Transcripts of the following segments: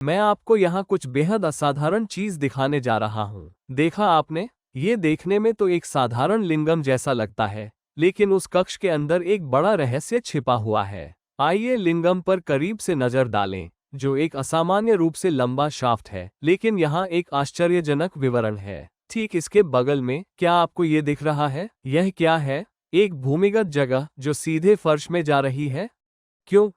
मैं आपको यहाँ कुछ बेहद असाधारण चीज दिखाने जा रहा हूँ। देखा आपने? ये देखने में तो एक साधारण लिंगम जैसा लगता है, लेकिन उस कक्ष के अंदर एक बड़ा रहस्य छिपा हुआ है। आइए लिंगम पर करीब से नजर डालें, जो एक असामान्य रूप से लंबा शाफ्ट है, लेकिन यहाँ एक आश्चर्यजनक विवरण है। ठीक इसके बगल में क्या आपको ये दिख रहा है? यह क्या है? एक भूमिगत जगह जो सीधे फर्श में जा रही है। क्यों?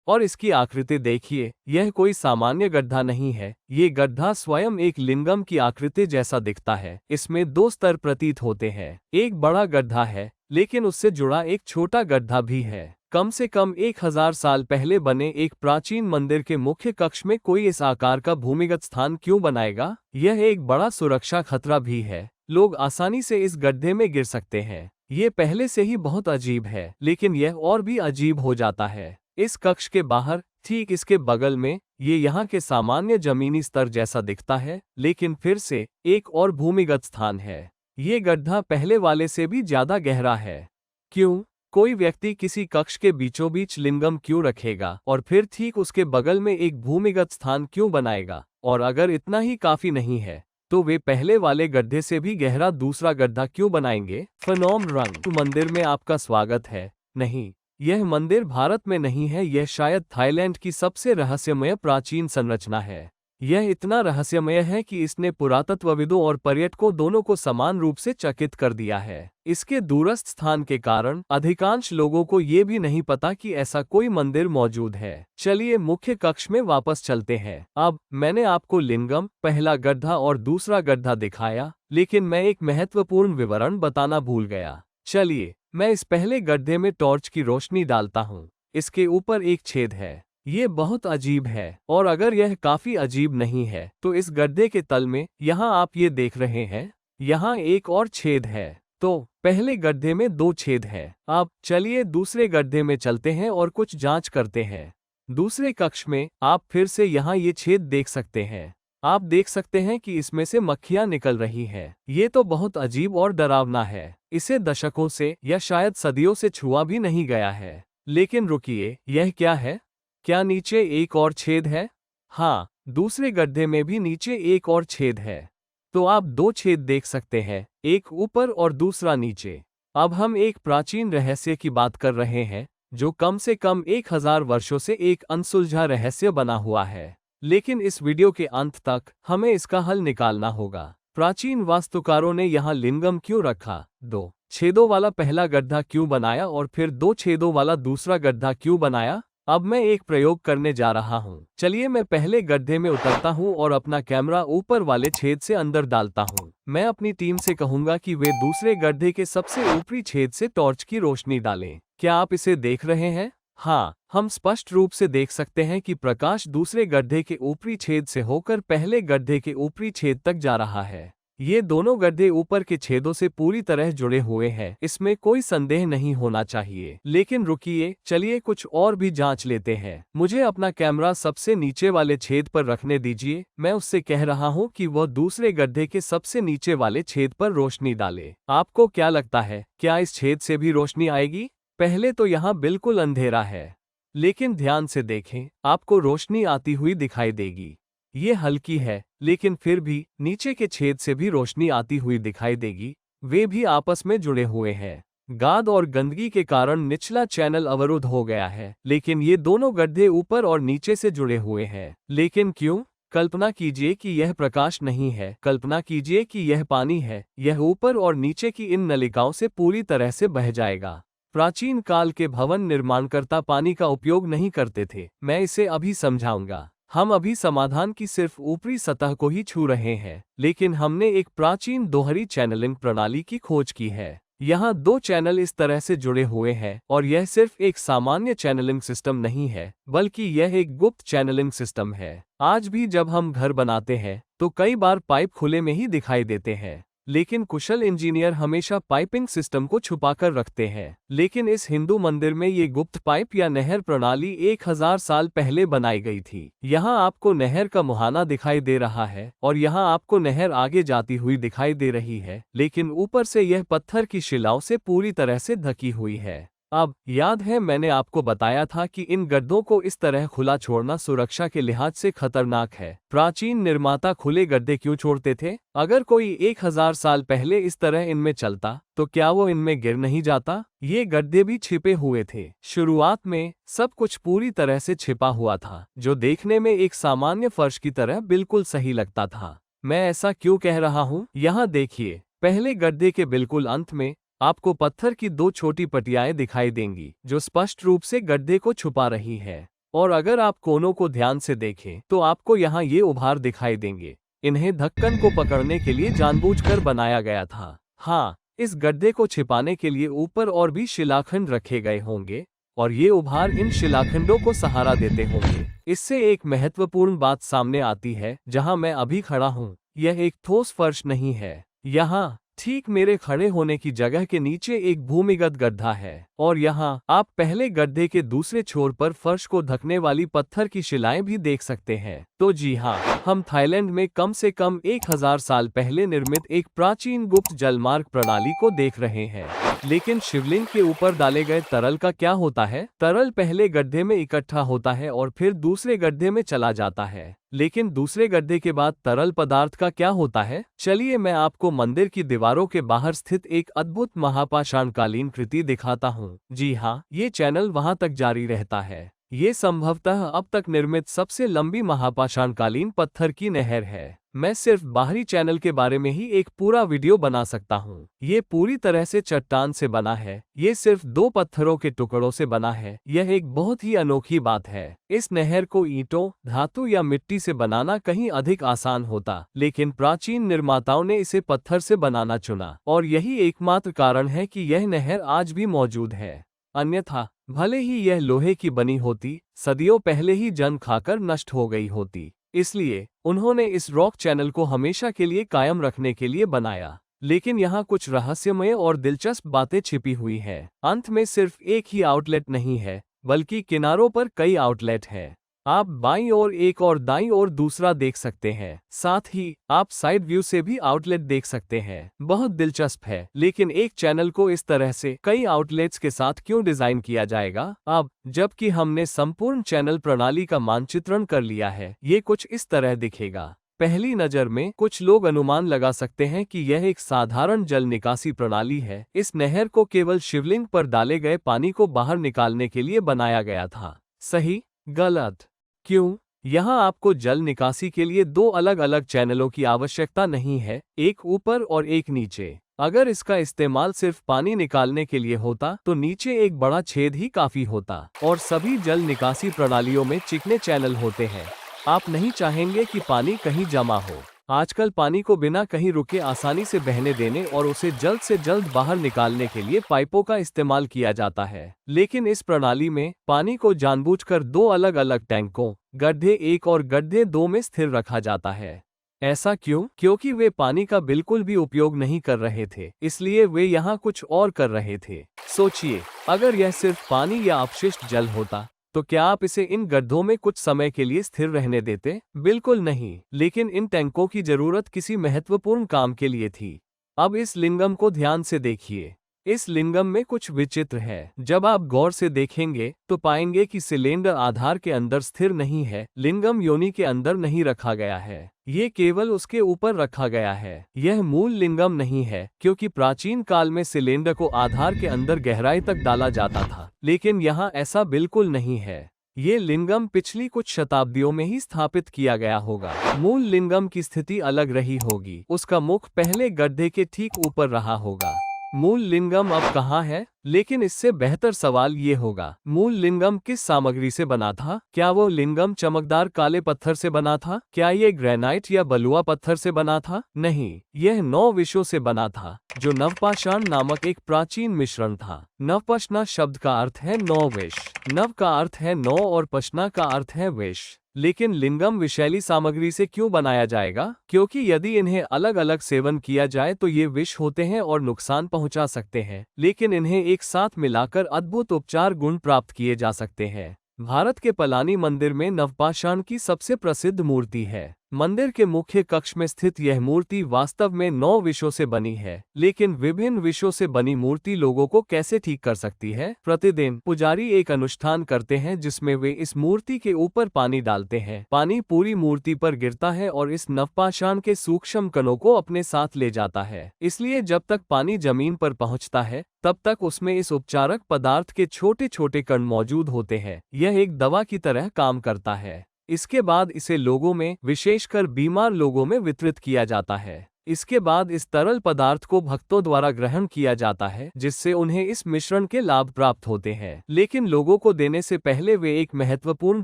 और इसकी आकृति देखिए, यह कोई सामान्य गड्ढा नहीं है। ये गड्ढा स्वयं एक लिंगम की आकृति जैसा दिखता है। इसमें दो स्तर प्रतीत होते हैं। एक बड़ा गड्ढा है, लेकिन उससे जुड़ा एक छोटा गड्ढा भी है। कम से कम 1000 साल पहले बने एक प्राचीन मंदिर के मुख्य कक्ष में कोई इस आकार का भूमिगत स्थान क्यों बनाएगा? यह एक बड़ा सुरक्षा खतरा भी है। लोग आसानी से इस गड्ढे में गिर सकते हैं। ये पहले से ही बहुत अजीब है, लेकिन यह और भी अजीब हो जाता है इस कक्ष के बाहर। ठीक इसके बगल में ये यहाँ के सामान्य जमीनी स्तर जैसा दिखता है, लेकिन फिर से एक और भूमिगत स्थान है। ये गड्ढा पहले वाले से भी ज्यादा गहरा है। क्यों? कोई व्यक्ति किसी कक्ष के बीचों बीच लिंगम क्यों रखेगा और फिर ठीक उसके बगल में एक भूमिगत स्थान क्यों बनाएगा? और अगर इतना ही काफी नहीं है, तो वे पहले वाले गड्ढे से भी गहरा दूसरा गड्ढा क्यों बनाएंगे? फनोम रंग मंदिर में आपका स्वागत है। नहीं, यह मंदिर भारत में नहीं है। यह शायद थाईलैंड की सबसे रहस्यमय प्राचीन संरचना है। यह इतना रहस्यमय है कि इसने पुरातत्वविदों और पर्यटकों दोनों को समान रूप से चकित कर दिया है। इसके दूरस्थ स्थान के कारण अधिकांश लोगों को ये भी नहीं पता कि ऐसा कोई मंदिर मौजूद है। चलिए मुख्य कक्ष में वापस चलते हैं। अब मैंने आपको लिंगम, पहला गड्ढा और दूसरा गड्ढा दिखाया, लेकिन मैं एक महत्वपूर्ण विवरण बताना भूल गया। चलिए मैं इस पहले गड्ढे में टॉर्च की रोशनी डालता हूँ। इसके ऊपर एक छेद है। ये बहुत अजीब है, और अगर यह काफी अजीब नहीं है, तो इस गड्ढे के तल में यहाँ आप ये देख रहे हैं, यहाँ एक और छेद है। तो पहले गड्ढे में 2 छेद हैं। अब चलिए दूसरे गड्ढे में चलते हैं और कुछ जांच करते हैं। दूसरे कक्ष में आप फिर से यहाँ ये छेद देख सकते हैं। आप देख सकते हैं कि इसमें से मक्खियां निकल रही हैं। ये तो बहुत अजीब और डरावना है। इसे दशकों से या शायद सदियों से छुआ भी नहीं गया है। लेकिन रुकिए, यह क्या है? क्या नीचे एक और छेद है? हाँ, दूसरे गड्ढे में भी नीचे एक और छेद है। तो आप 2 छेद देख सकते हैं, एक ऊपर और दूसरा नीचे। अब हम एक प्राचीन रहस्य की बात कर रहे हैं, जो कम से कम 1000 वर्षों से एक अनसुलझा रहस्य बना हुआ है। लेकिन इस वीडियो के अंत तक हमें इसका हल निकालना होगा। प्राचीन वास्तुकारों ने यहाँ लिंगम क्यों रखा? 2 छेदों वाला पहला गड्ढा क्यों बनाया और फिर 2 छेदों वाला दूसरा गड्ढा क्यों बनाया? अब मैं एक प्रयोग करने जा रहा हूँ। चलिए मैं पहले गड्ढे में उतरता हूँ और अपना कैमरा ऊपर वाले छेद से अंदर डालता हूँ। मैं अपनी टीम से कहूँगा कि वे दूसरे गड्ढे के सबसे ऊपरी छेद से टॉर्च की रोशनी डालें। क्या आप इसे देख रहे हैं? हाँ, हम स्पष्ट रूप से देख सकते हैं कि प्रकाश दूसरे गड्ढे के ऊपरी छेद से होकर पहले गड्ढे के ऊपरी छेद तक जा रहा है। ये दोनों गड्ढे ऊपर के छेदों से पूरी तरह जुड़े हुए हैं, इसमें कोई संदेह नहीं होना चाहिए। लेकिन रुकिए, चलिए कुछ और भी जांच लेते हैं। मुझे अपना कैमरा सबसे नीचे वाले छेद पर रखने दीजिए। मैं उससे कह रहा हूँ कि वह दूसरे गड्ढे के सबसे नीचे वाले छेद पर रोशनी डाले। आपको क्या लगता है, क्या इस छेद से भी रोशनी आएगी? पहले तो यहाँ बिल्कुल अंधेरा है, लेकिन ध्यान से देखें, आपको रोशनी आती हुई दिखाई देगी। ये हल्की है, लेकिन फिर भी नीचे के छेद से भी रोशनी आती हुई दिखाई देगी। वे भी आपस में जुड़े हुए हैं। गाद और गंदगी के कारण निचला चैनल अवरुद्ध हो गया है, लेकिन ये दोनों गड्ढे ऊपर और नीचे से जुड़े हुए हैं। लेकिन क्यों? कल्पना कीजिए कि यह प्रकाश नहीं है। कल्पना कीजिए कि यह पानी है। यह ऊपर और नीचे की इन नलिकाओं से पूरी तरह से बह जाएगा। प्राचीन काल के भवन निर्माणकर्ता पानी का उपयोग नहीं करते थे। मैं इसे अभी समझाऊंगा। हम अभी समाधान की सिर्फ ऊपरी सतह को ही छू रहे हैं, लेकिन हमने एक प्राचीन दोहरी चैनलिंग प्रणाली की खोज की है। यहाँ 2 चैनल इस तरह से जुड़े हुए हैं, और यह सिर्फ एक सामान्य चैनलिंग सिस्टम नहीं है, बल्कि यह एक गुप्त चैनलिंग सिस्टम है। आज भी जब हम घर बनाते हैं, तो कई बार पाइप खुले में ही दिखाई देते हैं, लेकिन कुशल इंजीनियर हमेशा पाइपिंग सिस्टम को छुपाकर रखते हैं। लेकिन इस हिंदू मंदिर में ये गुप्त पाइप या नहर प्रणाली 1000 साल पहले बनाई गई थी। यहाँ आपको नहर का मुहाना दिखाई दे रहा है, और यहाँ आपको नहर आगे जाती हुई दिखाई दे रही है, लेकिन ऊपर से यह पत्थर की शिलाओं से पूरी तरह से ढकी हुई है। अब याद है मैंने आपको बताया था कि इन गड्ढों को इस तरह खुला छोड़ना सुरक्षा के लिहाज से खतरनाक है। प्राचीन निर्माता खुले गड्ढे क्यों छोड़ते थे? अगर कोई 1000 साल पहले इस तरह इनमें चलता तो क्या वो इनमें गिर नहीं जाता? ये गड्ढे भी छिपे हुए थे। शुरुआत में सब कुछ पूरी तरह से छिपा हुआ था, जो देखने में एक सामान्य फर्श की तरह बिल्कुल सही लगता था। मैं ऐसा क्यों कह रहा हूँ? यहाँ देखिए, पहले गड्ढे के बिल्कुल अंत में आपको पत्थर की 2 छोटी पटियाएं दिखाई देंगी, जो स्पष्ट रूप से गड्ढे को छुपा रही है। और अगर आप कोनों को ध्यान से देखें तो आपको यहाँ ये उभार दिखाई देंगे। इन्हें ढक्कन को पकड़ने के लिए जानबूझकर बनाया गया था। हाँ, इस गड्ढे को छिपाने के लिए ऊपर और भी शिलाखंड रखे गए होंगे और ये उभार इन शिलाखंडों को सहारा देते होंगे। इससे एक महत्वपूर्ण बात सामने आती है। जहाँ मैं अभी खड़ा हूँ, यह एक ठोस फर्श नहीं है। यहाँ ठीक मेरे खड़े होने की जगह के नीचे एक भूमिगत गड्ढा है और यहाँ आप पहले गड्ढे के दूसरे छोर पर फर्श को ढकने वाली पत्थर की शिलाएं भी देख सकते हैं। तो जी हाँ, हम थाईलैंड में कम से कम 1000 साल पहले निर्मित एक प्राचीन गुप्त जलमार्ग प्रणाली को देख रहे हैं। लेकिन शिवलिंग के ऊपर डाले गए तरल का क्या होता है? तरल पहले गड्ढे में इकट्ठा होता है और फिर दूसरे गड्ढे में चला जाता है। लेकिन दूसरे गड्ढे के बाद तरल पदार्थ का क्या होता है? चलिए मैं आपको मंदिर की दीवारों के बाहर स्थित एक अद्भुत महापाषाणकालीन कृति दिखाता हूँ। जी हाँ, ये चैनल वहाँ तक जारी रहता है। ये संभवतः अब तक निर्मित सबसे लंबी महापाषाणकालीन पत्थर की नहर है। मैं सिर्फ बाहरी चैनल के बारे में ही एक पूरा वीडियो बना सकता हूँ। ये पूरी तरह से चट्टान से बना है। ये सिर्फ 2 पत्थरों के टुकड़ों से बना है। यह एक बहुत ही अनोखी बात है। इस नहर को ईंटों, धातु या मिट्टी से बनाना कहीं अधिक आसान होता, लेकिन प्राचीन निर्माताओं ने इसे पत्थर से बनाना चुना और यही एकमात्र कारण है कि यह नहर आज भी मौजूद है। अन्यथा भले ही यह लोहे की बनी होती, सदियों पहले ही जंग खाकर नष्ट हो गई होती। इसलिए उन्होंने इस रॉक चैनल को हमेशा के लिए कायम रखने के लिए बनाया। लेकिन यहाँ कुछ रहस्यमय और दिलचस्प बातें छिपी हुई हैं। अंत में सिर्फ एक ही आउटलेट नहीं है, बल्कि किनारों पर कई आउटलेट हैं। आप बाईं ओर एक और दाईं ओर दूसरा देख सकते हैं। साथ ही आप साइड व्यू से भी आउटलेट देख सकते हैं। बहुत दिलचस्प है। लेकिन एक चैनल को इस तरह से कई आउटलेट्स के साथ क्यों डिजाइन किया जाएगा? अब जबकि हमने संपूर्ण चैनल प्रणाली का मानचित्रण कर लिया है, ये कुछ इस तरह दिखेगा। पहली नज़र में कुछ लोग अनुमान लगा सकते हैं कि यह एक साधारण जल निकासी प्रणाली है। इस नहर को केवल शिवलिंग पर डाले गए पानी को बाहर निकालने के लिए बनाया गया था। सही? गलत? क्यों? यहाँ आपको जल निकासी के लिए 2 अलग-अलग चैनलों की आवश्यकता नहीं है, एक ऊपर और एक नीचे। अगर इसका इस्तेमाल सिर्फ पानी निकालने के लिए होता तो नीचे एक बड़ा छेद ही काफी होता। और सभी जल निकासी प्रणालियों में चिकने चैनल होते हैं। आप नहीं चाहेंगे कि पानी कहीं जमा हो। आजकल पानी को बिना कहीं रुके आसानी से बहने देने और उसे जल्द से जल्द बाहर निकालने के लिए पाइपों का इस्तेमाल किया जाता है। लेकिन इस प्रणाली में पानी को जानबूझकर 2 अलग-अलग टैंकों, गड्ढे 1 और गड्ढे 2 में स्थिर रखा जाता है। ऐसा क्यों? क्योंकि वे पानी का बिल्कुल भी उपयोग नहीं कर रहे थे, इसलिए वे यहाँ कुछ और कर रहे थे। सोचिए, अगर यह सिर्फ पानी या अपशिष्ट जल होता तो क्या आप इसे इन गड्ढों में कुछ समय के लिए स्थिर रहने देते? बिल्कुल नहीं। लेकिन इन टैंकों की जरूरत किसी महत्वपूर्ण काम के लिए थी। अब इस लिंगम को ध्यान से देखिए। इस लिंगम में कुछ विचित्र है। जब आप गौर से देखेंगे तो पाएंगे कि सिलेंडर आधार के अंदर स्थिर नहीं है। लिंगम योनि के अंदर नहीं रखा गया है, ये केवल उसके ऊपर रखा गया है। यह मूल लिंगम नहीं है, क्योंकि प्राचीन काल में सिलेंडर को आधार के अंदर गहराई तक डाला जाता था। लेकिन यहाँ ऐसा बिल्कुल नहीं है। ये लिंगम पिछली कुछ शताब्दियों में ही स्थापित किया गया होगा। मूल लिंगम की स्थिति अलग रही होगी। उसका मुख पहले गड्ढे के ठीक ऊपर रहा होगा। मूल लिंगम अब कहाँ है? लेकिन इससे बेहतर सवाल ये होगा, मूल लिंगम किस सामग्री से बना था? क्या वो लिंगम चमकदार काले पत्थर से बना था? क्या ये ग्रेनाइट या बलुआ पत्थर से बना था? नहीं, यह 9 विषों से बना था, जो नवपाषाण नामक एक प्राचीन मिश्रण था। नवपशना शब्द का अर्थ है 9 विष। नव का अर्थ है 9 और पशना का अर्थ है विष। लेकिन लिंगम विषैली सामग्री से क्यों बनाया जाएगा? क्योंकि यदि इन्हें अलग अलग सेवन किया जाए तो ये विष होते हैं और नुकसान पहुंचा सकते हैं, लेकिन इन्हें एक साथ मिलाकर अद्भुत उपचार गुण प्राप्त किए जा सकते हैं। भारत के पलानी मंदिर में नवपाषाण की सबसे प्रसिद्ध मूर्ति है। मंदिर के मुख्य कक्ष में स्थित यह मूर्ति वास्तव में 9 विषयों से बनी है, लेकिन विभिन्न विषयों से बनी मूर्ति लोगों को कैसे ठीक कर सकती है? प्रतिदिन पुजारी एक अनुष्ठान करते हैं जिसमें वे इस मूर्ति के ऊपर पानी डालते हैं। पानी पूरी मूर्ति पर गिरता है और इस नवपाषाण के सूक्ष्म कणों को अपने साथ ले जाता है। इसलिए जब तक पानी जमीन पर पहुंचता है तब तक उसमें इस उपचारक पदार्थ के छोटे छोटे कण मौजूद होते हैं। यह एक दवा की तरह काम करता है। इसके बाद इसे लोगों में, विशेषकर बीमार लोगों में वितरित किया जाता है। इसके बाद इस तरल पदार्थ को भक्तों द्वारा ग्रहण किया जाता है, जिससे उन्हें इस मिश्रण के लाभ प्राप्त होते हैं। लेकिन लोगों को देने से पहले वे एक महत्वपूर्ण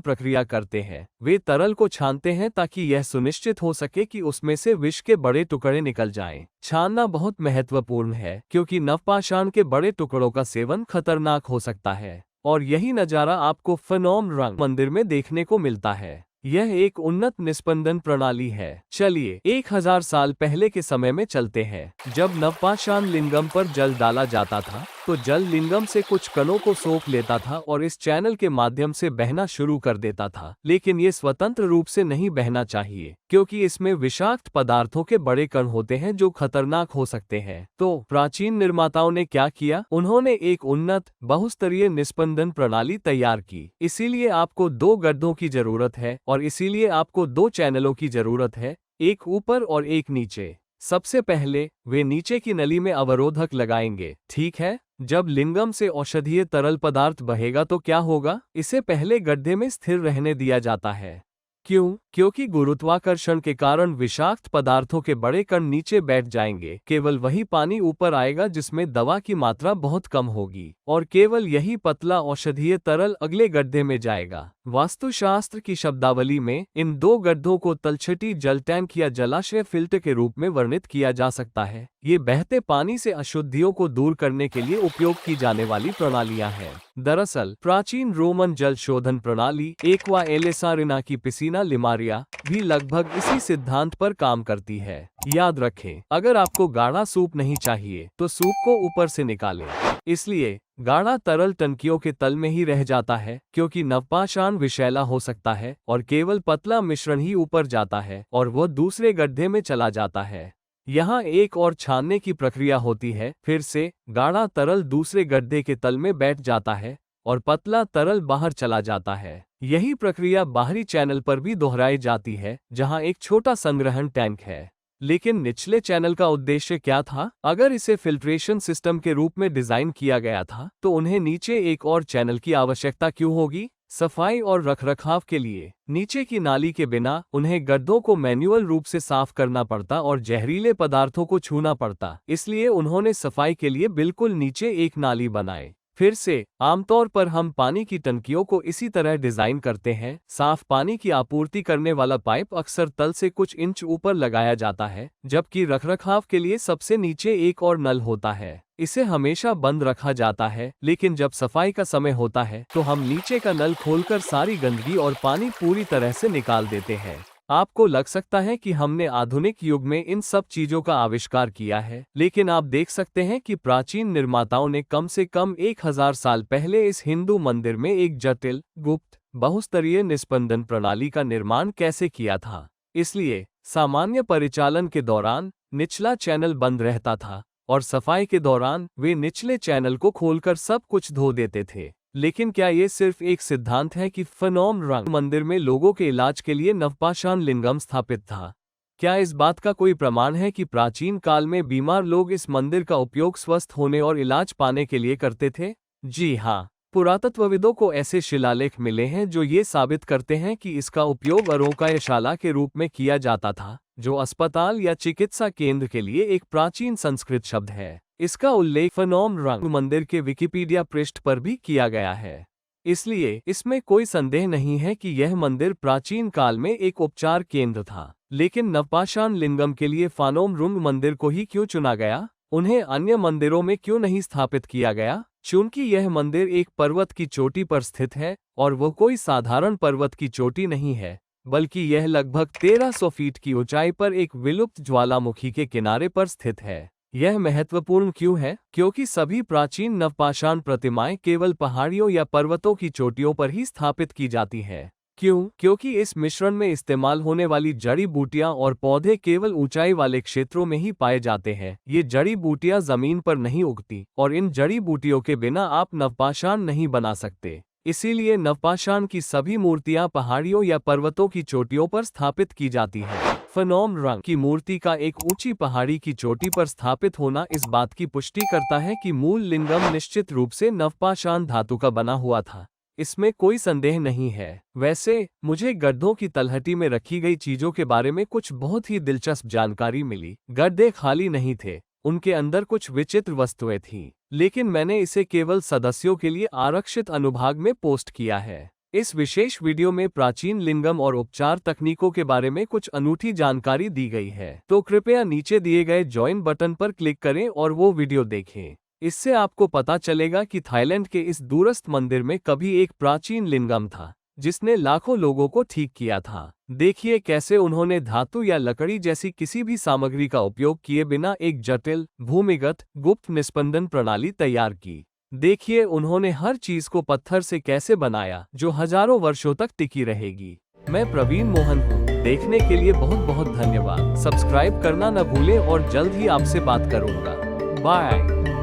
प्रक्रिया करते हैं। वे तरल को छानते हैं ताकि यह सुनिश्चित हो सके कि उसमें से विष के बड़े टुकड़े निकल जाएं। छानना बहुत महत्वपूर्ण है क्योंकि नवपाषाण के बड़े टुकड़ों का सेवन खतरनाक हो सकता है। और यही नजारा आपको फेनोम रंग मंदिर में देखने को मिलता है। यह एक उन्नत निस्पंदन प्रणाली है। चलिए 1000 साल पहले के समय में चलते हैं। जब नवपाषाण लिंगम पर जल डाला जाता था तो जल लिंगम से कुछ कणों को सोख लेता था और इस चैनल के माध्यम से बहना शुरू कर देता था। लेकिन ये स्वतंत्र रूप से नहीं बहना चाहिए क्योंकि इसमें विषाक्त पदार्थों के बड़े कण होते हैं जो खतरनाक हो सकते हैं। तो प्राचीन निर्माताओं ने क्या किया? उन्होंने एक उन्नत बहुस्तरीय निस्पंदन प्रणाली तैयार की। इसीलिए आपको 2 गड्ढों की जरूरत है और इसीलिए आपको 2 चैनलों की जरूरत है, एक ऊपर और एक नीचे। सबसे पहले वे नीचे की नली में अवरोधक लगाएंगे, ठीक है? जब लिंगम से औषधीय तरल पदार्थ बहेगा तो क्या होगा? इसे पहले गड्ढे में स्थिर रहने दिया जाता है। क्यों? क्योंकि गुरुत्वाकर्षण के कारण विषाक्त पदार्थों के बड़े कण नीचे बैठ जाएंगे। केवल वही पानी ऊपर आएगा जिसमें दवा की मात्रा बहुत कम होगी और केवल यही पतला औषधीय तरल अगले गड्ढे में जाएगा। वास्तुशास्त्र की शब्दावली में इन 2 गड्ढों को तलछटी जल टैंक या जलाशय फिल्टर के रूप में वर्णित किया जा सकता है। ये बहते पानी से अशुद्धियों को दूर करने के लिए उपयोग की जाने वाली प्रणालियां हैं। दरअसल प्राचीन रोमन जल शोधन प्रणाली एक्वा एलेसारिना की पिसीना लिमारिया भी लगभग इसी सिद्धांत पर काम करती है। याद रखें, अगर आपको गाढ़ा सूप नहीं चाहिए तो सूप को ऊपर से निकालें। इसलिए गाढ़ा तरल टंकियों के तल में ही रह जाता है क्योंकि नवपाषाण विषैला हो सकता है और केवल पतला मिश्रण ही ऊपर जाता है और वह दूसरे गड्ढे में चला जाता है। यहाँ एक और छानने की प्रक्रिया होती है। फिर से गाढ़ा तरल दूसरे गड्ढे के तल में बैठ जाता है और पतला तरल बाहर चला जाता है। यही प्रक्रिया बाहरी चैनल पर भी दोहराई जाती है जहाँ एक छोटा संग्रहण टैंक है। लेकिन निचले चैनल का उद्देश्य क्या था? अगर इसे फिल्ट्रेशन सिस्टम के रूप में डिजाइन किया गया था तो उन्हें नीचे एक और चैनल की आवश्यकता क्यों होगी? सफाई और रखरखाव के लिए। नीचे की नाली के बिना उन्हें गड्ढों को मैन्युअल रूप से साफ करना पड़ता और जहरीले पदार्थों को छूना पड़ता। इसलिए उन्होंने सफाई के लिए बिल्कुल नीचे एक नाली बनाई। फिर से आमतौर पर हम पानी की टंकियों को इसी तरह डिजाइन करते हैं। साफ पानी की आपूर्ति करने वाला पाइप अक्सर तल से कुछ इंच ऊपर लगाया जाता है, जबकि रखरखाव के लिए सबसे नीचे एक और नल होता है। इसे हमेशा बंद रखा जाता है, लेकिन जब सफाई का समय होता है तो हम नीचे का नल खोलकर सारी गंदगी और पानी पूरी तरह से निकाल देते हैं। आपको लग सकता है कि हमने आधुनिक युग में इन सब चीजों का आविष्कार किया है, लेकिन आप देख सकते हैं कि प्राचीन निर्माताओं ने कम से कम 1000 साल पहले इस हिंदू मंदिर में एक जटिल, गुप्त, बहुस्तरीय निस्पंदन प्रणाली का निर्माण कैसे किया था। इसलिए सामान्य परिचालन के दौरान निचला चैनल बंद रहता था और सफाई के दौरान वे निचले चैनल को खोलकर सब कुछ धो देते थे। लेकिन क्या ये सिर्फ एक सिद्धांत है कि फेनोम रंग मंदिर में लोगों के इलाज के लिए नवपाषाण लिंगम स्थापित था? क्या इस बात का कोई प्रमाण है कि प्राचीन काल में बीमार लोग इस मंदिर का उपयोग स्वस्थ होने और इलाज पाने के लिए करते थे? जी हाँ, पुरातत्वविदों को ऐसे शिलालेख मिले हैं जो ये साबित करते हैं कि इसका उपयोग आरोग्यशाला के रूप में किया जाता था, जो अस्पताल या चिकित्सा केंद्र के लिए एक प्राचीन संस्कृत शब्द है। इसका उल्लेख फेनोम रंग मंदिर के विकिपीडिया पृष्ठ पर भी किया गया है। इसलिए इसमें कोई संदेह नहीं है कि यह मंदिर प्राचीन काल में एक उपचार केंद्र था। लेकिन नवपाषाण लिंगम के लिए फेनोम रंग मंदिर को ही क्यों चुना गया? उन्हें अन्य मंदिरों में क्यों नहीं स्थापित किया गया? चूंकि यह मंदिर एक पर्वत की चोटी पर स्थित है और वह कोई साधारण पर्वत की चोटी नहीं है, बल्कि यह लगभग 1300 फीट की ऊंचाई पर एक विलुप्त ज्वालामुखी के किनारे पर स्थित है। यह महत्वपूर्ण क्यों है? क्योंकि सभी प्राचीन नवपाषाण प्रतिमाएं केवल पहाड़ियों या पर्वतों की चोटियों पर ही स्थापित की जाती हैं। क्यों? क्योंकि इस मिश्रण में इस्तेमाल होने वाली जड़ी बूटियां और पौधे केवल ऊंचाई वाले क्षेत्रों में ही पाए जाते हैं। ये जड़ी बूटियां जमीन पर नहीं उगती और इन जड़ी बूटियों के बिना आप नवपाषाण नहीं बना सकते। इसीलिए नवपाषाण की सभी मूर्तियां पहाड़ियों या पर्वतों की चोटियों पर स्थापित की जाती हैं। फनोम रंग की मूर्ति का एक ऊंची पहाड़ी की चोटी पर स्थापित होना इस बात की पुष्टि करता है कि मूल लिंगम निश्चित रूप से नवपाषाण धातु का बना हुआ था। इसमें कोई संदेह नहीं है। वैसे मुझे गड्ढों की तलहटी में रखी गई चीजों के बारे में कुछ बहुत ही दिलचस्प जानकारी मिली। गड्ढे खाली नहीं थे, उनके अंदर कुछ विचित्र वस्तुएं थीं, लेकिन मैंने इसे केवल सदस्यों के लिए आरक्षित अनुभाग में पोस्ट किया है। इस विशेष वीडियो में प्राचीन लिंगम और उपचार तकनीकों के बारे में कुछ अनूठी जानकारी दी गई है, तो कृपया नीचे दिए गए ज्वाइन बटन पर क्लिक करें और वो वीडियो देखें। इससे आपको पता चलेगा कि थाईलैंड के इस दूरस्थ मंदिर में कभी एक प्राचीन लिंगम था, जिसने लाखों लोगों को ठीक किया था। देखिए कैसे उन्होंने धातु या लकड़ी जैसी किसी भी सामग्री का उपयोग किए बिना एक जटिल, भूमिगत, गुप्त निस्पंदन प्रणाली तैयार की। देखिए उन्होंने हर चीज को पत्थर से कैसे बनाया, जो हजारों वर्षों तक टिकी रहेगी। मैं प्रवीण मोहन हूँ। देखने के लिए बहुत बहुत धन्यवाद। सब्सक्राइब करना न भूलें और जल्द ही आपसे बात करूंगा। बाय।